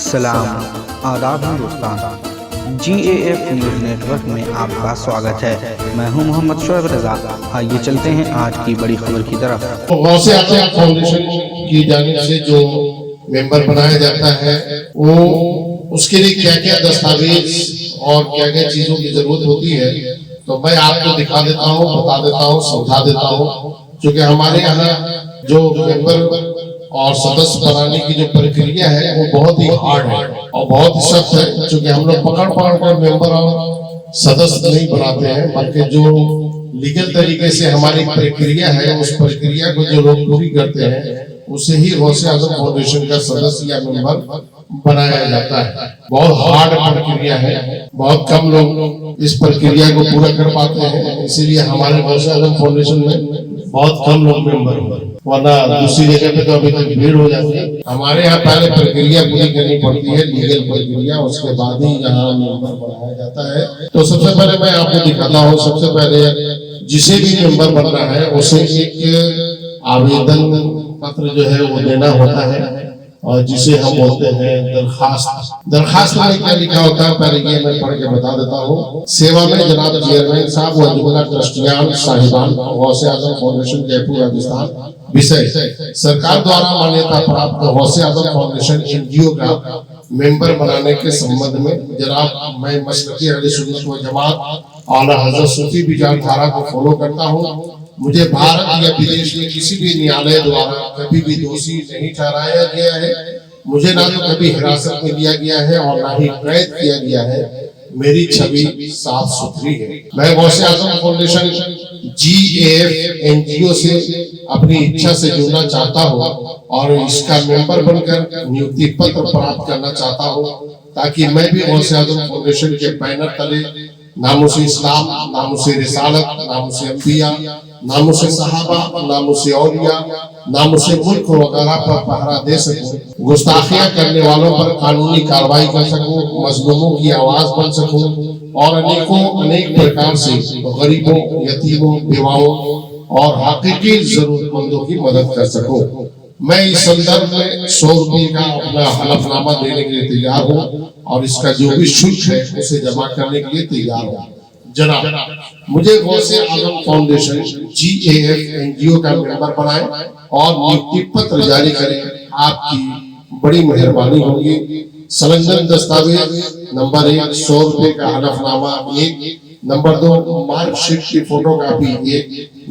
सलाम आदाब Hindustan GAF news network में आपका स्वागत है। मैं हूं मोहम्मद शोएब रजा। आइए चलते हैं आज की बड़ी खबर की तरफ। गौसे आज़म फाउंडेशन की जानिब से जो मेंबर बनाया जाता है वो उसके लिए क्या क्या दस्तावेज और क्या क्या चीजों की जरूरत होती है तो मैं आपको दिखा देता हूँ, बता देता हूँ, समझा देता हूँ। क्योंकि हमारे यहाँ जो मेंबर और सदस्य बनाने की जो प्रक्रिया है वो बहुत ही हार्ड है और बहुत ही सख्त है। क्योंकि हम लोग पकड़ कर मेंबर और सदस्य नहीं बनाते हैं, बल्कि जो लीगल तरीके से हमारी प्रक्रिया है उस प्रक्रिया को जो लोग पूरी करते हैं उसे ही गौसे आज़म फाउंडेशन का सदस्य या मेंबर बनाया जाता है। बहुत हार्ड प्रक्रिया है, बहुत कम लोग इस प्रक्रिया को पूरा कर पाते हैं, इसीलिए हमारे गौसे आज़म फाउंडेशन में बहुत कम लोग मेंबर हैं, वरना दूसरी जगह पे तो अभी तक भीड़ हो जाती है। हमारे यहाँ पहले प्रक्रिया पूरी करनी पड़ती है, लीगल प्रक्रिया, उसके बाद ही यहाँ मेंबर बनाया जाता है। तो सबसे पहले मैं आपको दिखाता हूँ। सबसे पहले जिसे भी मेंबर बनना है उसे एक आवेदन पत्र जो है वो देना होता है और जिसे हम बोलते हैं दरखास्त। दरखास्त में क्या लिखा होता है पहले ये मैं पढ़ के बता देता हूँ। सेवा में जनाब चेयरमैन साहब व जुमला ट्रस्टियान साहिबान गौसे आज़म फाउंडेशन जयपुर राजस्थान। विषय सरकार द्वारा मान्यता प्राप्त गौसे आज़म फाउंडेशन NGO का मेंबर बनाने के संबंध में जनाब मैं मसलकी अहले सुन्नत व जमात आला हज़रत सूफी विचारधारा को फॉलो करता हूँ। मुझे भारत या विदेश में किसी भी न्यायालय द्वारा कभी भी दोषी नहीं ठहराया गया है। मुझे ना तो कभी हिरासत में लिया गया है और ना ही कैद किया गया है। मेरी छवि साफ सुथरी है। मैं गौसे आज़म फाउंडेशन GAF NGO से अपनी इच्छा से जुड़ना चाहता हूँ और इसका मेंबर बनकर नियुक्ति पत्र प्राप्त करना चाहता हूँ, ताकि मैं भी गौसे आज़म फाउंडेशन के बैनर तले नामुसे इस्लाम, नामुसे रिसालत, नामुसे अंबिया, नामुसे सहाबा, नामुसे औलिया, नामुसे मुल्क वगैरह पर पहरा दे सकूं, गुस्ताखियां करने वालों पर कानूनी कार्रवाई कर सकूं, मजलूमों की आवाज बन सकूं और अनेक प्रकार से गरीबों, यतीमों, बेवाओं और हकीकी जरूरतमंदों की मदद कर सकूं। मैं इस संदर्भ में 100 रुपये का अपना हलफनामा देने के लिए तैयार हूँ और इसका जो भी शुल्क है उसे जमा करने के लिए तैयार हूँ। जनाब मुझे गौसे आज़म फाउंडेशन GAF NGO का मेंबर बनाए और नियुक्ति पत्र जारी करें, आपकी बड़ी मेहरबानी होगी। संलग्न दस्तावेज नंबर 1 100 रुपये का हलफनामा 1, नंबर 2 मार्कशीट की फोटोकॉपी 1,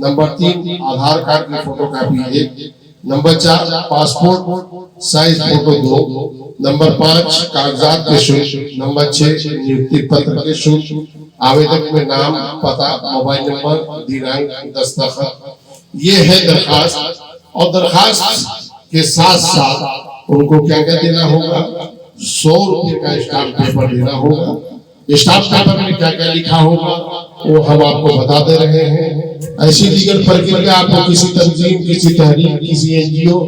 नंबर 3 आधार कार्ड की photocopy 1, number 4 passport size photo 2, number 5 कागजात के शुल्क, नंबर 6 नियुक्ति पत्र के शुल्क, आवेदक में नाम, पता, मोबाइल नंबर, दिनांक, दस्तखत। ये है दरखास्त। और दरखास्त के साथ साथ उनको क्या क्या देना होगा? 100 रुपये का स्टाम्प पेपर देना होगा। स्टाम्प पेपर में क्या क्या लिखा होगा वो हम आपको बता दे रहे हैं। ऐसी लीगल प्रक्रिया आपको किसी तंजीम, किसी तहरीक, किसी NGO,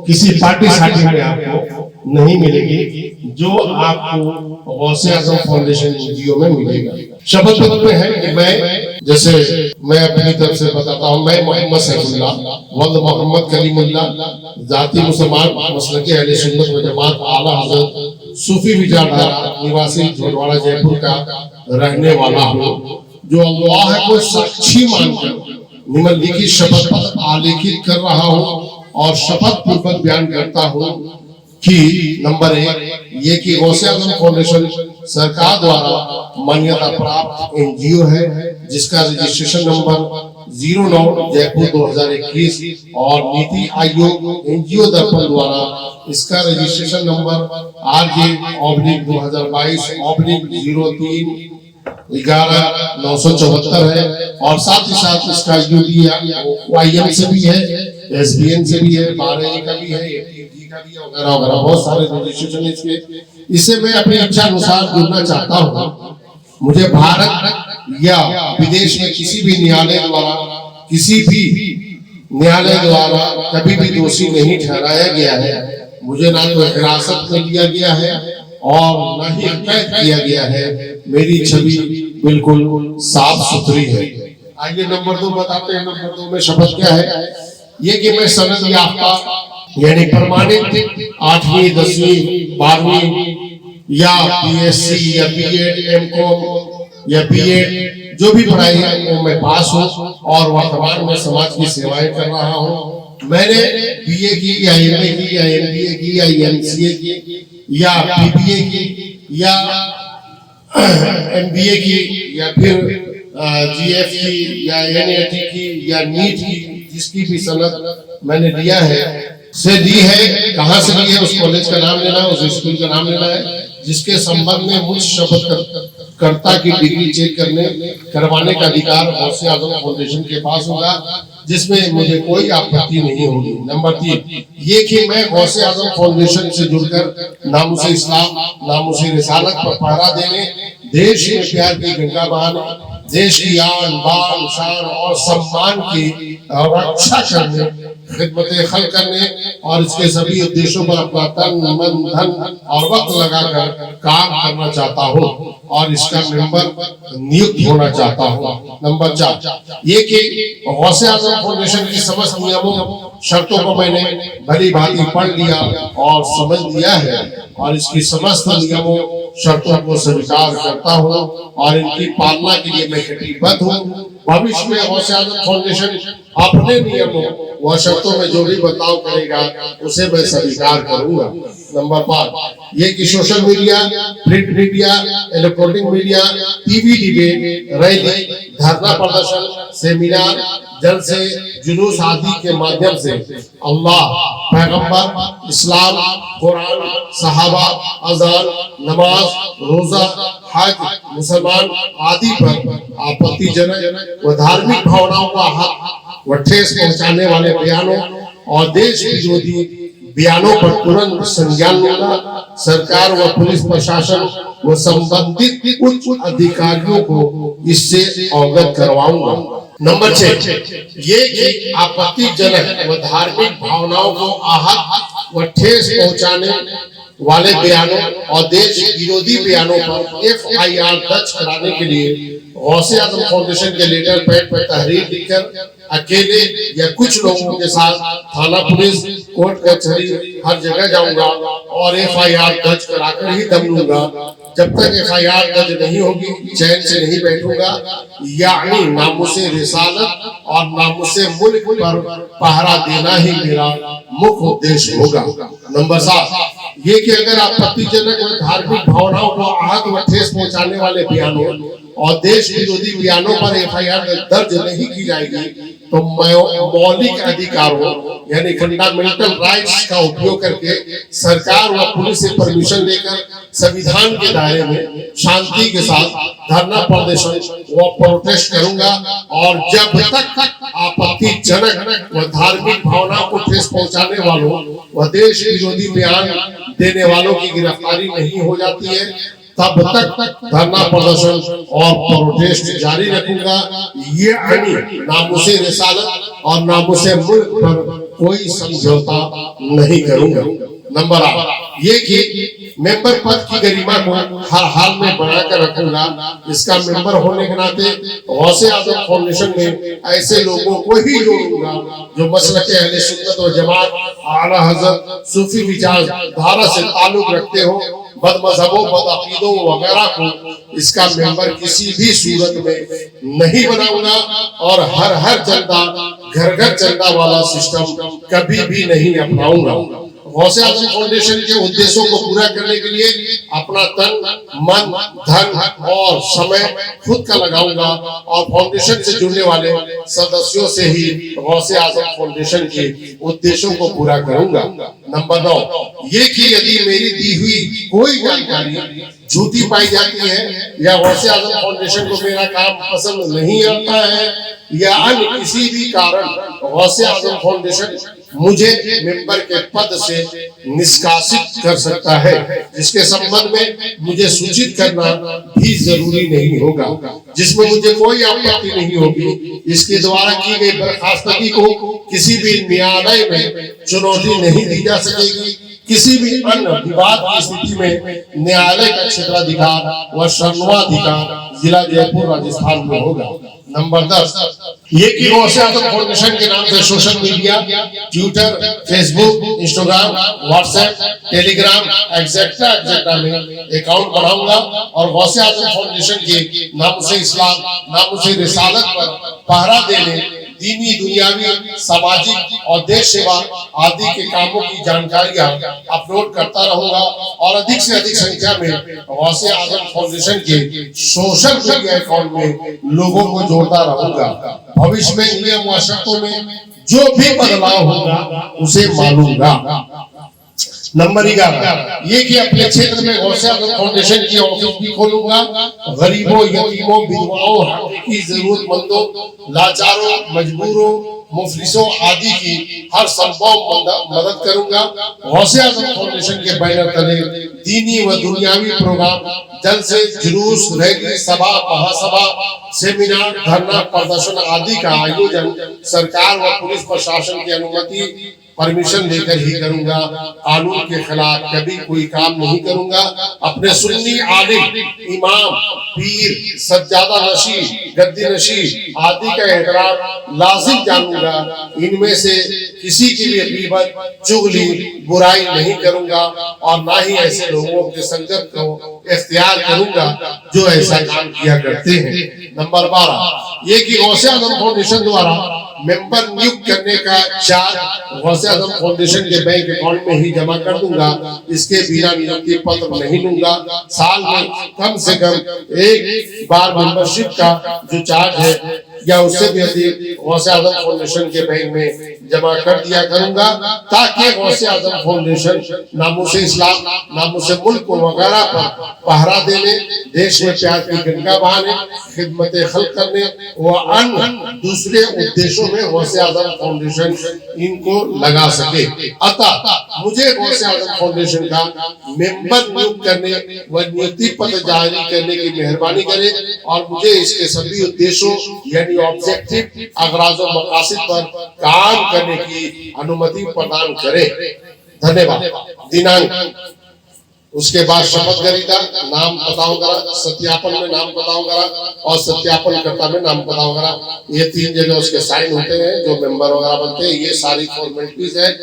किसी पार्टी साथी में आपको नहीं मिलेगी जो आपको गौसे आज़म फाउंडेशन NGO में मिलेगा। शपथ पत्र में है कि मैं अपनी तरफ से बताता हूँ। मैं मोहम्मद सैफुल्लाह वल्द मोहम्मद कलीमुल्लाह जाती मुसलमान मसलकी अहले सुन्नत व जमात आला हज़रत सूफी विचारधारा निवासी झोटवाड़ा जयपुर का रहने वाला हूँ, जो अल्लाह को साक्षी मानकर निम्नलिखित शपथ पत्र आलेखित कर रहा हूँ और शपथ पूर्वक बयान करता हूँ कि नंबर 1 ये कि गौसे आज़म फाउंडेशन सरकार द्वारा मान्यता प्राप्त NGO है जिसका रजिस्ट्रेशन नंबर 09 जयपुर 2021 और नीति आयोग NGO दर्पण द्वारा इसका रजिस्ट्रेशन नंबर RJ/2022/03 11/974 है और साथ ही साथ इसका UDIM से भी है, SBN से भी है, 12A का भी है, ATG का भी है वगैरह वगैरह बहुत सारे रजिस्ट्रेशन इसके। इससे मैं अपनी इच्छा अनुसार जुड़ना चाहता हूँ। मुझे भारत या विदेश में किसी भी न्यायालय द्वारा कभी भी दोषी नहीं ठहराया गया है। मुझे ना तो हिरासत में लिया गया है और न ही कैद किया गया है। मेरी छवि बिल्कुल साफ सुथरी है। आइए नंबर 2 बताते हैं। नंबर 2 में शपथ क्या है? ये कि मैं सनद याफ्ता यानी प्रमाणित 8वीं 10वीं 12वीं या बीएससी या बीएड एमकॉम या बीएड जो भी पढ़ाई है वो मैं पास हूँ और वर्तमान में समाज की सेवाएं कर रहा हूँ। मैंने बीए की या एमए की या एमबीए की या एमसीए की या बीबीए की या एमबीए की या फिर जीएफ की या एनएटी की या नीट की, जिसकी भी सनद मैंने लिया है से दी है। कहाँ से ली है उस कॉलेज का नाम लेना है, उस स्कूल का नाम लेना है, जिसके संबंध में मुझ शपथ कर्ता की डिग्री चेक करवाने का अधिकार गौसे आजम फाउंडेशन के पास होगा, जिसमें मुझे कोई आपत्ति नहीं होगी। नंबर 3 ये कि मैं गौसे आजम फाउंडेशन से जुड़कर नामुसे इस्लाम नामुसे रिसालत पर पहरा देने, देश में प्यार की गंगा बहाने, देश की आन बान शान और सम्मान की रक्षा करने, खिदमत खल करने और इसके सभी उद्देश्यों पर अपना तन मन धन और वक्त लगाकर काम करना चाहता हूँ और इसका मेंबर नियुक्त होना चाहता हूँ। नंबर 4 ये कि गौसे आजम फाउंडेशन की समस्त नियमों शर्तों को मैंने भली भांति पढ़ लिया और समझ लिया है और इसकी समस्त नियमों शर्तों को स्वीकार करता हूँ और इनकी पालना के लिए मैं कटिबद्ध हूँ। भविष्य में गौसे आजम फाउंडेशन अपने नियमों व शर्तों में जो भी बदलाव करेगा उसे मैं स्वीकार करूंगा। नंबर 5 ये कि social media, print media, electronic media, TV debate, rally, धरना प्रदर्शन, सेमिनार, जलसे, जुलूस आदि के माध्यम से अल्लाह, पैगंबर, इस्लाम, कुरान, सहाबा, अजान, नमाज, रोजा, हज, मुसलमान आदि पर आपत्तिजनक व धार्मिक भावनाओं का हक व ठेस पहुंचाने वाले बयानों और देश विरोधी बयानों पर तुरंत संज्ञान लूंगा। सरकार व पुलिस प्रशासन व संबंधित उच्च अधिकारियों को इससे अवगत करवाऊंगा। नंबर 6 ये कि आपत्तिजनक व धार्मिक भावनाओं को आहत व ठेस पहुंचाने वाले बयानों और देश विरोधी बयानों पर एफआईआर दर्ज कराने के लिए गौसे आजम फाउंडेशन के लेटर पैड पर तहरीर लिखकर अकेले या कुछ लोगों के साथ थाना, पुलिस, कोर्ट कचहरी हर जगह जाऊंगा और एफआईआर दर्ज कराकर ही दम लूंगा। जब तक एफआईआर दर्ज नहीं होगी चैन से नहीं बैठूंगा। यानी नामुसे रिसालत और नामुसे मुल्क पर पहरा देना ही मेरा मुख्य उद्देश्य होगा। नंबर 7 ये कि अगर आपत्तिजनक व धार्मिक भावनाओं को आहत व ठेस पहुंचाने वाले बयानों और देश विरोधी बयानों पर एफआईआर दर्ज नहीं की जाएगी तो मौलिक अधिकारों यानी फंडामेंटल राइट्स का उपयोग करके सरकार व पुलिस से परमिशन लेकर संविधान के दायरे में शांति के साथ धरना प्रदर्शन व प्रोटेस्ट करूंगा और जब तक आपत्तिजनक व धार्मिक भावनाओं को ठेस पहुंचाने वालों व देश विरोधी बयान देने वालों की गिरफ्तारी नहीं हो जाती है तब तक धरना प्रदर्शन और प्रोटेस्ट जारी रखूंगा। ये नामुसे रिसालत और नामुसे मुल्क पर कोई समझौता नहीं करूंगा। नंबर 8 ये कि मेंबर पद की गरिमा को हर हाल में बनाकर रखूंगा। इसका मेंबर होने के नाते गौसे आजम फाउंडेशन में ऐसे लोगों को ही जोड़ूंगा जो मसलक अहले सुन्नत व जमात, आला हज़रत, सूफी विचारधारा से ताल्लुक रखते हो। बद मजहबों, बद अकीदों वगैरह को इसका मेंबर किसी भी सूरत में नहीं बनाऊंगा और हर चंदा घर घर चंदा वाला सिस्टम कभी भी नहीं अपनाऊंगा। गौसे आजम फाउंडेशन के उद्देश्यों को पूरा करने के लिए अपना तन, मन, धन और समय खुद का लगाऊंगा और फाउंडेशन से जुड़ने वाले सदस्यों से ही गौसे आजम फाउंडेशन के उद्देश्यों को पूरा करूंगा। नंबर 9 ये कि यदि मेरी दी हुई कोई जानकारी झूठी पाई जाती है या गौसे आजम फाउंडेशन को मेरा काम पसंद नहीं आता है या अन्य किसी भी कारण गौसे आजम फाउंडेशन मुझे मेंबर के पद से निष्कासित कर सकता है, जिसके संबंध में मुझे सूचित करना भी जरूरी नहीं होगा, जिसमें मुझे कोई आपत्ति नहीं होगी। इसके द्वारा की गई बर्खास्तगी को किसी भी न्यायालय में चुनौती नहीं दी जा सकेगी। किसी भी अन्य विवाद की स्थिति में न्यायालय का क्षेत्राधिकार व सर्वाधिकार जिला जयपुर राजस्थान में होगा। नंबर 10, ये कि गौसे आजम फाउंडेशन के नाम से social media, Twitter, Facebook, Instagram, WhatsApp, Telegram etcetera में अकाउंट बनाऊंगा और गौसे आजम फाउंडेशन के नाम से इस्लाम, नाम से रिसालत पर पहरा देने, दीनी, दुनियावी, सामाजिक और देश सेवा आदि के कामों की जानकारियां अपलोड करता रहूंगा और अधिक से अधिक संख्या में गौसे आजम फाउंडेशन के सोशल मीडिया अकाउंट में लोगों को जोड़ता रहूंगा। भविष्य में नियम व शर्तों में जो भी बदलाव होगा उसे मानूंगा। नंबर 11, ये कि अपने क्षेत्र में गौसे आजम फाउंडेशन की ऑफिस भी खोलूंगा। गरीबों, यतीमों, विधवाओं, हकीकी जरूरतमंदों, लाचारों, मजबूरों, मुफलिसों आदि की हर संभव मदद करूंगा। गौसे आजम फाउंडेशन के बैनर तले दीनी व दुनियावी प्रोग्राम, जलसे, जुलूस, रैली, सभा, महासभा, सेमिनार, धरना, प्रदर्शन आदि का आयोजन सरकार व पुलिस प्रशासन की अनुमति, परमिशन लेकर ही करूंगा। कानून के खिलाफ कभी कोई काम नहीं करूंगा। अपने सुन्नी आलिम, इमाम, पीर, सज्जादा नशी, गद्दी नशी आदि का एहतराम लाजिम जानूंगा। इनमें से किसी की भी गीबत, चुगली, बुराई नहीं करूंगा और ना ही ऐसे लोगों के संगत को इख्तियार करूंगा जो ऐसा काम किया करते हैं। नंबर 12, ये कि गौसे आजम फाउंडेशन द्वारा मेंबर नियुक्त करने का चार्ज गौसे आजम फाउंडेशन के बैंक अकाउंट में ही जमा कर दूंगा। इसके बिना नियुक्ति पत्र नहीं लूंगा। साल में कम से कम एक बार मेंबरशिप का जो चार्ज है या उससे भी अधिक गौसे आजम फाउंडेशन के बैंक में जमा कर दिया करूंगा, ताकि गौसे आजम फाउंडेशन नामूसे इस्लाम, नामूसे मुल्क वगैरह पर पहरा देने, देश में प्यार की गंगा बहाने, खिदमत खल्क करने व अन्य दूसरे उद्देश्यों में गौसे आजम फाउंडेशन इनको लगा सके। अतः मुझे गौसे आजम फाउंडेशन का मेंबर नियुक्त करने व नियुक्ति पत्र जारी करने की मेहरबानी करे और मुझे इसके सभी उद्देश्यों यानी ऑब्जेक्टिव, अगराज और मकासद पर काम करने की अनुमति प्रदान करे। धन्यवाद। दिनांक, उसके बाद शपथ ग्रहीता, नाम बताओ करा, सत्यापन में नाम बताओ करा और सत्यापन कर्ता में नाम बताओ करा। ये 3 जगह उसके साइन होते हैं जो मेंबर वगैरह बनते हैं। ये सारी फॉर्मेलिटीज है।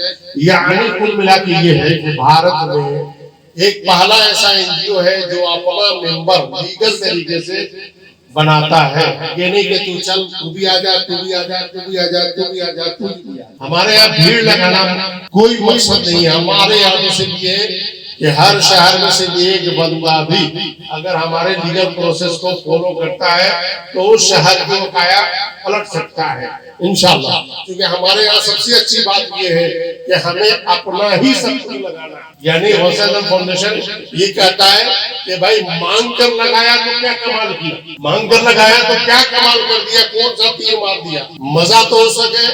यानी कुल मिला के ये है कि भारत में एक पहला ऐसा एनजीओ है जो अपना मेंबर लीगल तरीके से बनाता है। ये नहीं कि तू चल, तू भी आ जा, तू भी आ जा, तू भी आ जा, तू भी आ जा, तू भी आ जा। हमारे यहाँ भीड़ लगाना कोई मकसद नहीं है। हमारे यहाँ से ये कि हर शहर में से एक बंदा भी अगर हमारे लीगल प्रोसेस को फॉलो करता है तो उस शहर की काया पलट सकता है इंशाल्लाह। क्योंकि हमारे यहाँ सबसे अच्छी बात ये है कि हमें अपना ही सब कुछ लगाना है। यानी गौसे आजम फाउंडेशन ये कहता है कि भाई मांग कर लगाया तो क्या कमाल किया, मांग कर लगाया तो क्या कमाल कर दिया, कौन सा तीर मार दिया। मजा तो हो सके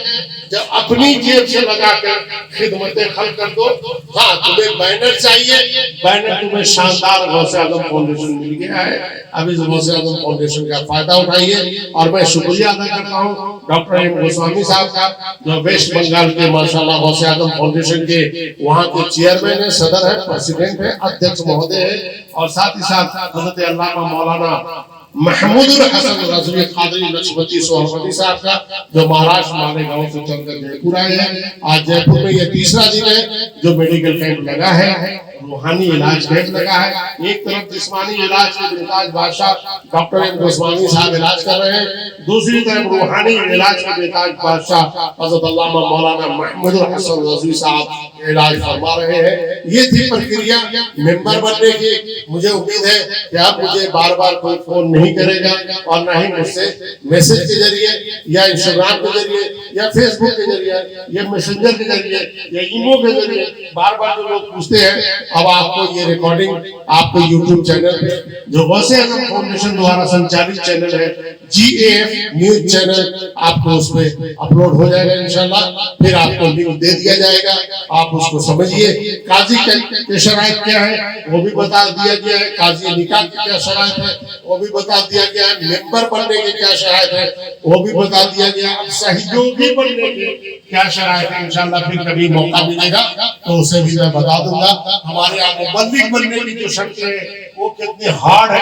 जब अपनी जेब से लगा कर खिदमत खल्क कर दो। हाँ, तुम्हें बैनर चाहिए, बैनर तुम्हें शानदार गौसे आजम फाउंडेशन मिल गया है। अब इस गौसे आजम फाउंडेशन का फायदा उठाइए। और मैं शुक्रिया अदा करता हूँ डॉक्टर एम गोस्वामी साहब का, जो वेस्ट बंगाल के माशाल्लाह गौसे आजम फाउंडेशन के वहाँ के चेयरमैन है, सदर है, प्रेसिडेंट है, अध्यक्ष महोदय है। और साथ ही साथ हज़रत अल्लामा मौलाना महमूद हसन रज़वी कादरी नक्शबंदी सोहरबंदी साहब का, जो महाराष्ट्र मालेगांव से चलकर जयपुर आए हैं। आज जयपुर में ये 3रा दिन है जो मेडिकल कैंप लगा है, रूहानी इलाज कैंप लगा है। एक तरफ जिस्मानी इलाज के बेताज बादशाह डॉक्टर एम गोस्वामी साहब इलाज कर रहे हैं, दूसरी तरफ रूहानी इलाज के बेताज बादशाह हज़रत अल्लामा मौलाना महमूद हसन रज़वी साहब इलाज फरमा रहे हैं। ये थी प्रक्रिया मेंबर बनने की। मुझे उम्मीद है कि आप मुझे बार बार कोई फोन नहीं करेगा और ना ही मुझसे मैसेज के जरिए या इंस्टाग्राम के जरिए या फेसबुक के जरिए या मैसेंजर के जरिए या ईमो के जरिए बार बार जो लोग पूछते हैं। अब आपको ये रिकॉर्डिंग आपको यूट्यूब चैनल पे, जो गौसे आजम फाउंडेशन द्वारा संचालित चैनल है GAF न्यूज चैनल, आपको उसमें अपलोड हो जाएगा इंशाल्लाह। फिर आपको लिंक दे दिया जाएगा, आप उसको समझिए। काजी के शराइत क्या है वो भी बता दिया गया है, काजी निकाह की क्या शराइत है वो भी बता बता दिया गया, मेंबर बनने के क्या शराइत है वो भी बता दिया गया, अब सहयोगी बनने के क्या शराइत है इंशाल्लाह फिर कभी मौका मिलेगा तो उसे भी मैं बता दूंगा। हमारे यहाँ मुबल्लिग बनने की जो शर्तें है वो कितने हार्ड है,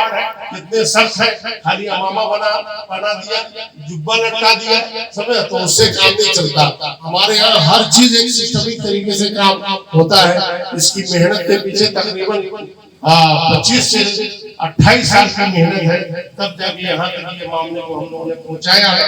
कितने सख्त है, खाली अमामा बना दिया, जुब्बा लटका दिया, समझ, तो उससे काम नहीं चलता। हमारे यहाँ हर चीज एक सिस्टमिक तरीके से काम होता है। इसकी मेहनत के पीछे तकरीबन 25 से 28 साल की मेहनत है, तब जाके यहाँ तक ये मामले को हम लोगों ने पहुंचाया है।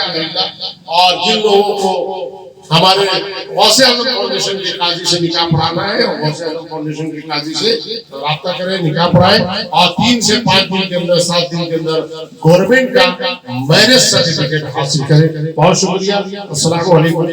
और जिन लोगों को हमारे गौसे आजम फाउंडेशन के काजी से निकाह पढ़ाना है और गौसे आजम फाउंडेशन के काजी से राब्ता करें, निकाह पढ़ाएं और 3 से 5 दिन के अंदर 7 दिन के अंदर गवर्नमेंट का मैरिज सर्टिफिकेट हासिल करें। बहुत शुक्रिया। अस्सलाम वालेकुम।